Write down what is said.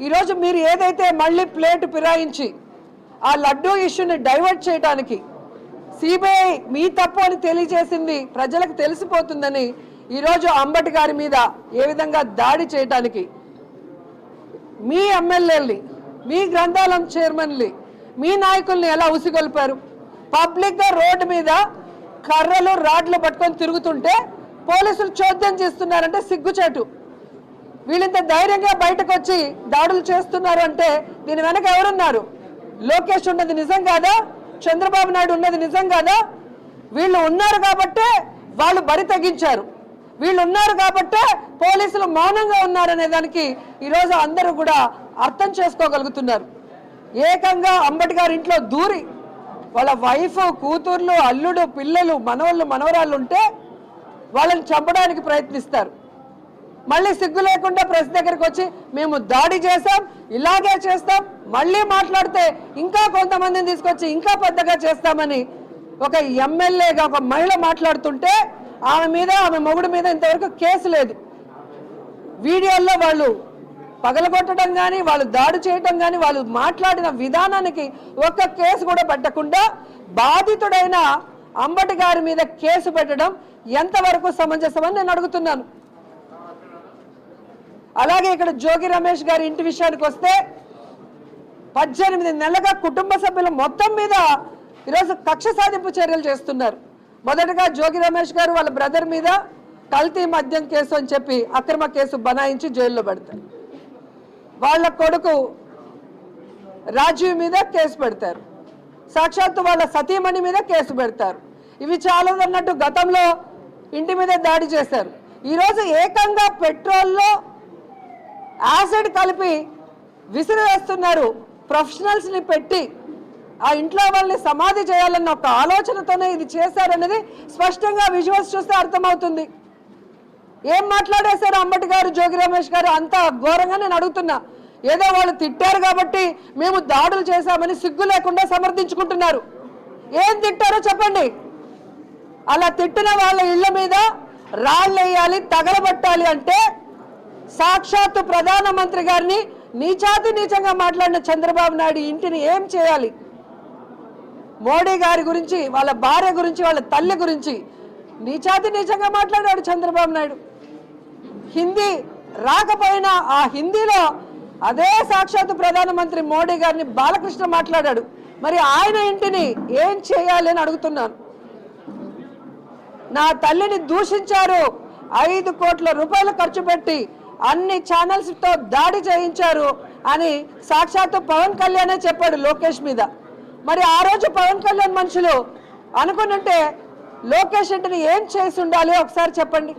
ఈరోజు మీరు ఏదైతే మళ్ళీ ప్లేట్ ఫిరాయించి ఆ లడ్డూ ఇష్యూని డైవర్ట్ చేయడానికి సిబిఐ మీ తప్పు అని తెలియజేసింది ప్రజలకు తెలిసిపోతుందని ఈరోజు అంబటి గారి మీద ఏ విధంగా దాడి చేయడానికి మీ ఎమ్మెల్యేల్ని, మీ గ్రంథాలయం చైర్మన్ని, మీ నాయకుల్ని ఎలా ఉసిగొల్పారు? పబ్లిక్గా రోడ్డు మీద కర్రలు రాడ్లు పట్టుకొని తిరుగుతుంటే పోలీసులు చోద్యం చేస్తున్నారంటే సిగ్గుచేటు. వీళ్ళంత ధైర్యంగా బయటకు వచ్చి దాడులు చేస్తున్నారు అంటే దీని వెనక ఎవరున్నారు? లోకేష్ ఉన్నది నిజం కాదా? చంద్రబాబు నాయుడు ఉన్నది నిజం కాదా? వీళ్ళు ఉన్నారు కాబట్టే వాళ్ళు బరి తెగించారు, వీళ్ళు ఉన్నారు కాబట్టే పోలీసులు మౌనంగా ఉన్నారనే దానికి ఈరోజు అందరూ కూడా అర్థం చేసుకోగలుగుతున్నారు. ఏకంగా అంబటి గారి ఇంట్లో దూరి వాళ్ళ వైఫ్, కూతుర్లు, అల్లుడు, పిల్లలు, మనవళ్ళు, మనవరాళ్ళు ఉంటే వాళ్ళని చంపడానికి ప్రయత్నిస్తారు. మళ్ళీ సిగ్గు లేకుండా ప్రెస్ దగ్గరికి వచ్చి మేము దాడి చేస్తాం, ఇలాగే చేస్తాం, మళ్ళీ మాట్లాడితే ఇంకా కొంతమందిని తీసుకొచ్చి ఇంకా పెద్దగా చేస్తామని ఒక ఎమ్మెల్యేగా ఒక మహిళ మాట్లాడుతుంటే ఆమె మీద, ఆమె మొగుడు మీద ఇంతవరకు కేసు లేదు. వీడియోల్లో వాళ్ళు పగలగొట్టడం కానీ, వాళ్ళు దాడి చేయడం కానీ, వాళ్ళు మాట్లాడిన విధానానికి ఒక్క కేసు కూడా పెట్టకుండా బాధితుడైన అంబటి గారి మీద కేసు పెట్టడం ఎంతవరకు సమంజసమని నేను అడుగుతున్నాను. అలాగే ఇక్కడ జోగి రమేష్ గారి ఇంటి విషయానికి వస్తే 18 నెలలుగా కుటుంబ సభ్యుల మొత్తం మీద ఈరోజు కక్ష సాధింపు చర్యలు చేస్తున్నారు. మొదటగా జోగి రమేష్ గారు వాళ్ళ బ్రదర్ మీద కల్తీ మద్యం కేసు అని చెప్పి అక్రమ కేసు బనాయించి జైల్లో పెడతారు. వాళ్ళ కొడుకు రాజీవ్ మీద కేసు పెడతారు. సాక్షాత్తు వాళ్ళ సతీమణి మీద కేసు పెడతారు. ఇవి చాలదన్నట్టు గతంలో ఇంటి మీద దాడి చేశారు. ఈరోజు ఏకంగా పెట్రోల్లో యాసిడ్ కలిపి విసిరివేస్తున్నారు. ప్రొఫెషనల్స్ని పెట్టి ఆ ఇంట్లో వాళ్ళని సమాధి చేయాలన్న ఒక ఆలోచనతోనే ఇది చేశారనేది స్పష్టంగా విజువల్స్ చూస్తే అర్థమవుతుంది. ఏం మాట్లాడేశారు అంబటి గారు, జోగి రమేష్ గారు అంత ఘోరంగా నేను అడుగుతున్నా. ఏదో వాళ్ళు తిట్టారు కాబట్టి మేము దాడులు చేశామని సిగ్గు లేకుండా సమర్థించుకుంటున్నారు. ఏం తిట్టారో చెప్పండి. అలా తిట్టిన వాళ్ళ ఇళ్ల మీద రాళ్ళు వేయాలి, తగలబట్టాలి అంటే సాక్షాత్తు ప్రధానమంత్రి గారిని నీచాతి నీచంగా మాట్లాడిన చంద్రబాబు నాయుడు ఇంటిని ఏం చేయాలి? మోడీ గారి గురించి, వాళ్ళ భార్య గురించి, వాళ్ళ తల్లి గురించి నీచాతి నీచంగా మాట్లాడాడు చంద్రబాబు నాయుడు. హిందీ రాకపోయినా ఆ హిందీలో అదే సాక్షాత్తు ప్రధానమంత్రి మోడీ గారిని బాలకృష్ణ మాట్లాడాడు. మరి ఆయన ఇంటిని ఏం చేయాలి అని అడుగుతున్నాను. నా తల్లిని దూషించారు, 5 కోట్ల రూపాయలు ఖర్చు పెట్టి అన్ని ఛానల్స్తో దాడి చేయించారు అని సాక్షాత్తు పవన్ కళ్యాణే చెప్పాడు లోకేష్ మీద. మరి ఆ రోజు పవన్ కళ్యాణ్ మనుషులు అనుకున్నట్టే లోకేష్ ఇంటిని ఏం చేసి ఉండాలి ఒకసారి చెప్పండి.